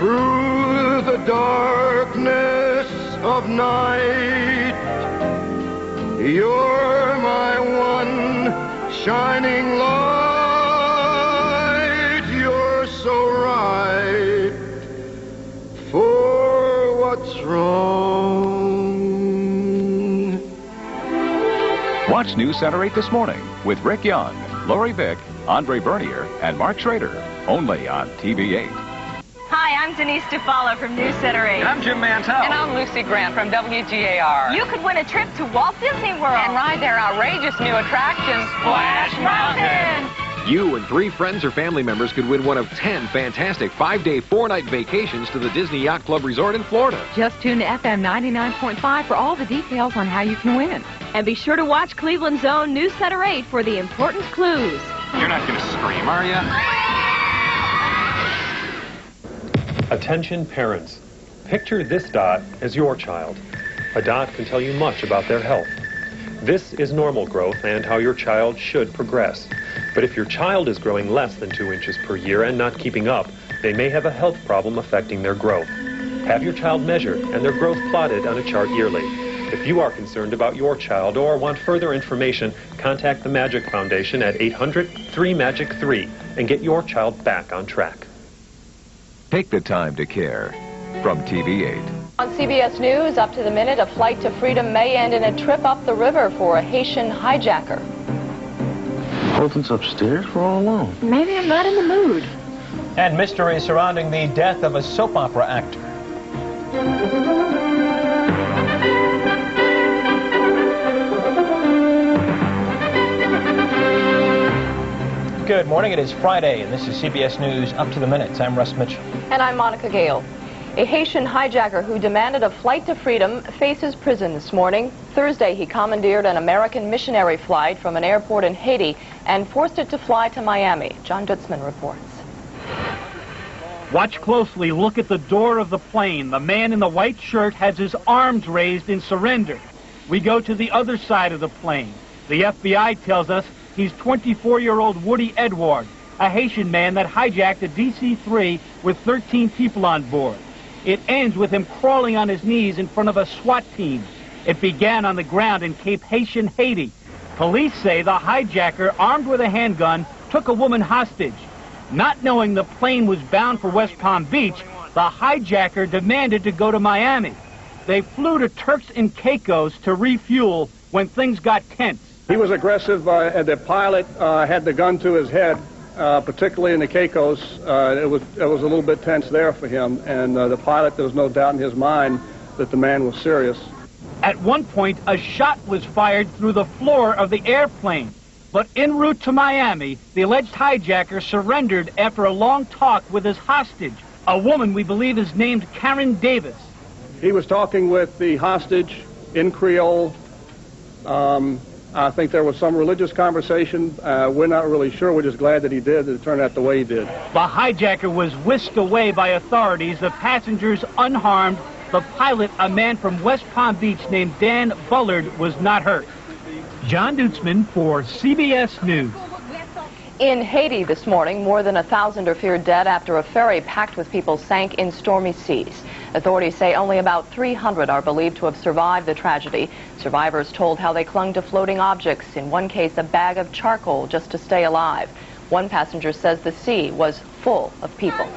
through the darkness of night. You're my one shining light. You're so right for what's wrong. Watch News Center 8 this morning with Rick Young, Lori Vick, Andre Bernier, and Mark Schrader, only on TV 8. Hi, I'm Denise DeFalla from News Center 8. And I'm Jim Mantel. And I'm Lucy Grant from WGAR. You could win a trip to Walt Disney World. And ride their outrageous new attraction, Splash Mountain. You and 3 friends or family members could win one of 10 fantastic 5-day, 4-night vacations to the Disney Yacht Club Resort in Florida. Just tune to FM 99.5 for all the details on how you can win. And be sure to watch Cleveland's own News Center 8 for the important clues. You're not going to scream, are you? Attention parents. Picture this dot as your child. A dot can tell you much about their health. This is normal growth and how your child should progress. But if your child is growing less than 2 inches per year and not keeping up, they may have a health problem affecting their growth. Have your child measured and their growth plotted on a chart yearly. If you are concerned about your child or want further information, contact the Magic Foundation at 800-3MAGIC-3 and get your child back on track. Take the time to care. From TV 8. On CBS News, up to the minute, a flight to freedom may end in a trip up the river for a Haitian hijacker. Colton's upstairs for all alone. Maybe I'm not in the mood. And mystery surrounding the death of a soap opera actor. Good morning. It is Friday, and this is CBS News Up to the Minute. I'm Russ Mitchell. And I'm Monica Gale. A Haitian hijacker who demanded a flight to freedom faces prison this morning. Thursday, he commandeered an American missionary flight from an airport in Haiti and forced it to fly to Miami. John Dutzman reports. Watch closely. Look at the door of the plane. The man in the white shirt has his arms raised in surrender. We go to the other side of the plane. The FBI tells us he's 24-year-old Woody Edward, a Haitian man that hijacked a DC-3 with 13 people on board. It ends with him crawling on his knees in front of a SWAT team. It began on the ground in Cape Haitian, Haiti. Police say the hijacker, armed with a handgun, took a woman hostage. Not knowing the plane was bound for West Palm Beach, the hijacker demanded to go to Miami. They flew to Turks and Caicos to refuel when things got tense. He was aggressive, and the pilot had the gun to his head, particularly in the Caicos. It was a little bit tense there for him, and the pilot, there was no doubt in his mind that the man was serious. At one point, a shot was fired through the floor of the airplane. But en route to Miami, the alleged hijacker surrendered after a long talk with his hostage, a woman we believe is named Karen Davis. He was talking with the hostage in Creole. I think there was some religious conversation. We're not really sure. We're just glad that he did, that it turned out the way he did. The hijacker was whisked away by authorities, the passengers unharmed. The pilot, a man from West Palm Beach named Dan Bullard, was not hurt. John Dutzman for CBS News. In Haiti this morning, more than 1,000 are feared dead after a ferry packed with people sank in stormy seas. Authorities say only about 300 are believed to have survived the tragedy. Survivors told how they clung to floating objects, in one case a bag of charcoal, just to stay alive. One passenger says the sea was full of people.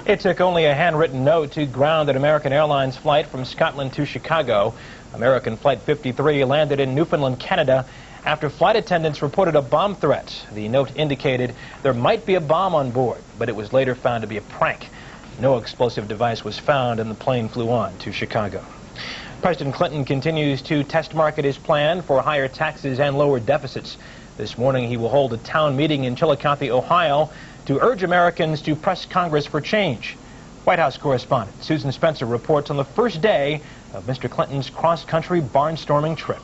It took only a handwritten note to ground an American Airlines flight from Scotland to Chicago. American Flight 53 landed in Newfoundland, Canada, after flight attendants reported a bomb threat. The note indicated there might be a bomb on board, but it was later found to be a prank. No explosive device was found, and the plane flew on to Chicago. President Clinton continues to test market his plan for higher taxes and lower deficits. This morning, he will hold a town meeting in Chillicothe, Ohio, to urge Americans to press Congress for change. White House correspondent Susan Spencer reports on the first day of Mr. Clinton's cross-country barnstorming trip.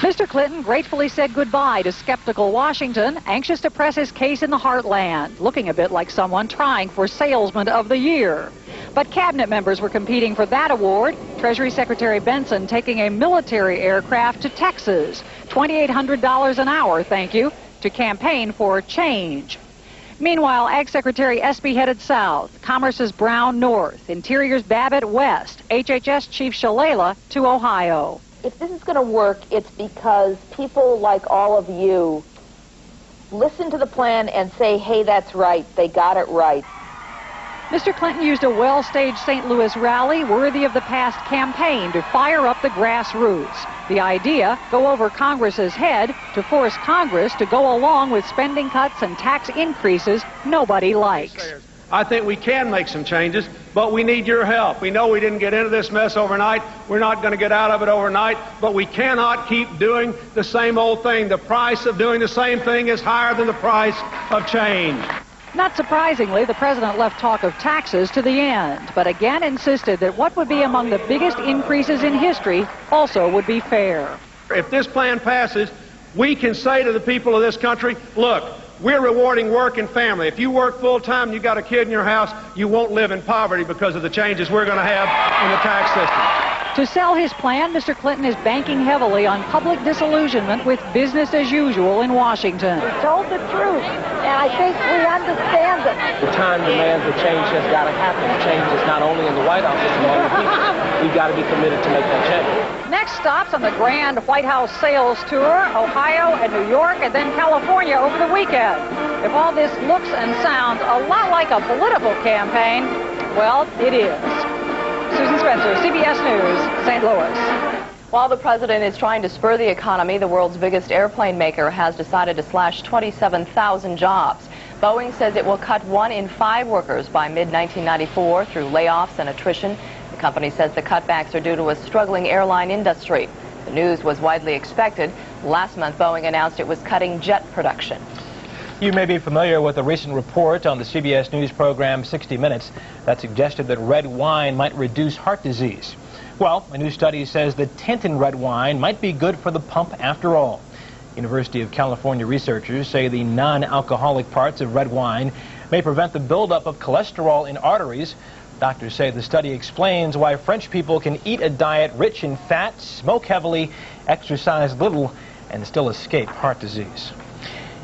Mr. Clinton gratefully said goodbye to skeptical Washington, anxious to press his case in the heartland, looking a bit like someone trying for Salesman of the Year. But cabinet members were competing for that award. Treasury Secretary Benson taking a military aircraft to Texas, $2,800 an hour, thank you, to campaign for change. Meanwhile, Ag Secretary Espy headed south, Commerce's Brown north, Interior's Babbitt west, HHS Chief Shalala to Ohio. If this is going to work, it's because people like all of you listen to the plan and say, hey, that's right, they got it right. Mr. Clinton used a well-staged St. Louis rally worthy of the past campaign to fire up the grassroots. The idea, go over Congress's head to force Congress to go along with spending cuts and tax increases nobody likes. I think we can make some changes, but we need your help. We know we didn't get into this mess overnight. We're not going to get out of it overnight, but we cannot keep doing the same old thing. The price of doing the same thing is higher than the price of change. Not surprisingly, the president left talk of taxes to the end, but again insisted that what would be among the biggest increases in history also would be fair. If this plan passes, we can say to the people of this country, look, we're rewarding work and family. If you work full-time and you got a kid in your house, you won't live in poverty because of the changes we're going to have in the tax system. To sell his plan, Mr. Clinton is banking heavily on public disillusionment with business as usual in Washington. We told the truth, and I think we understand it. The time demands the change has got to happen. Change is not only in the White House, it's among the people. We've got to be committed to make that change. Next stops on the grand White House sales tour, Ohio and New York, and then California over the weekend. If all this looks and sounds a lot like a political campaign, well, it is. Susan Spencer, CBS News, St. Louis. While the president is trying to spur the economy, the world's biggest airplane maker has decided to slash 27,000 jobs. Boeing says it will cut 1 in 5 workers by mid-1994 through layoffs and attrition. The company says the cutbacks are due to a struggling airline industry. The news was widely expected. Last month, Boeing announced it was cutting jet production. You may be familiar with a recent report on the CBS News program 60 Minutes that suggested that red wine might reduce heart disease. Well, a new study says that tint in red wine might be good for the pump after all. University of California researchers say the non-alcoholic parts of red wine may prevent the buildup of cholesterol in arteries. Doctors say the study explains why French people can eat a diet rich in fat, smoke heavily, exercise little, and still escape heart disease.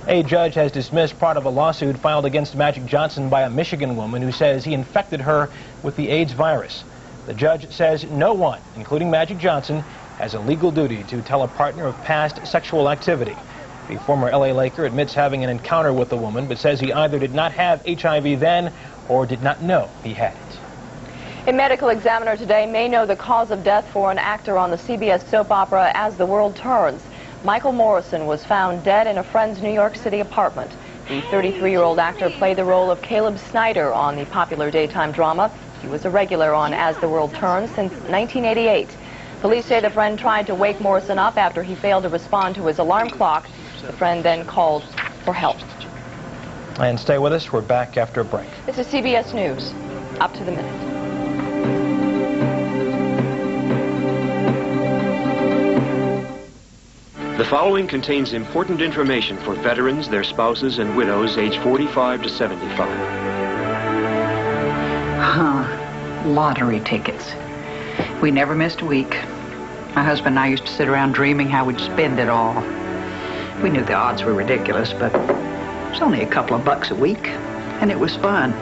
A judge has dismissed part of a lawsuit filed against Magic Johnson by a Michigan woman who says he infected her with the AIDS virus. The judge says no one, including Magic Johnson, has a legal duty to tell a partner of past sexual activity. The former LA Laker admits having an encounter with the woman, but says he either did not have HIV then or did not know he had it. A medical examiner today may know the cause of death for an actor on the CBS soap opera As the World Turns. Michael Morrison was found dead in a friend's New York City apartment. The 33-year-old actor played the role of Caleb Snyder on the popular daytime drama. He was a regular on As the World Turns since 1988. Police say the friend tried to wake Morrison up after he failed to respond to his alarm clock. The friend then called for help. And stay with us. We're back after a break. This is CBS News. Up to the minute. The following contains important information for veterans, their spouses, and widows aged 45 to 75. Lottery tickets. We never missed a week. My husband and I used to sit around dreaming how we'd spend it all. We knew the odds were ridiculous, but it was only a couple of bucks a week, and it was fun.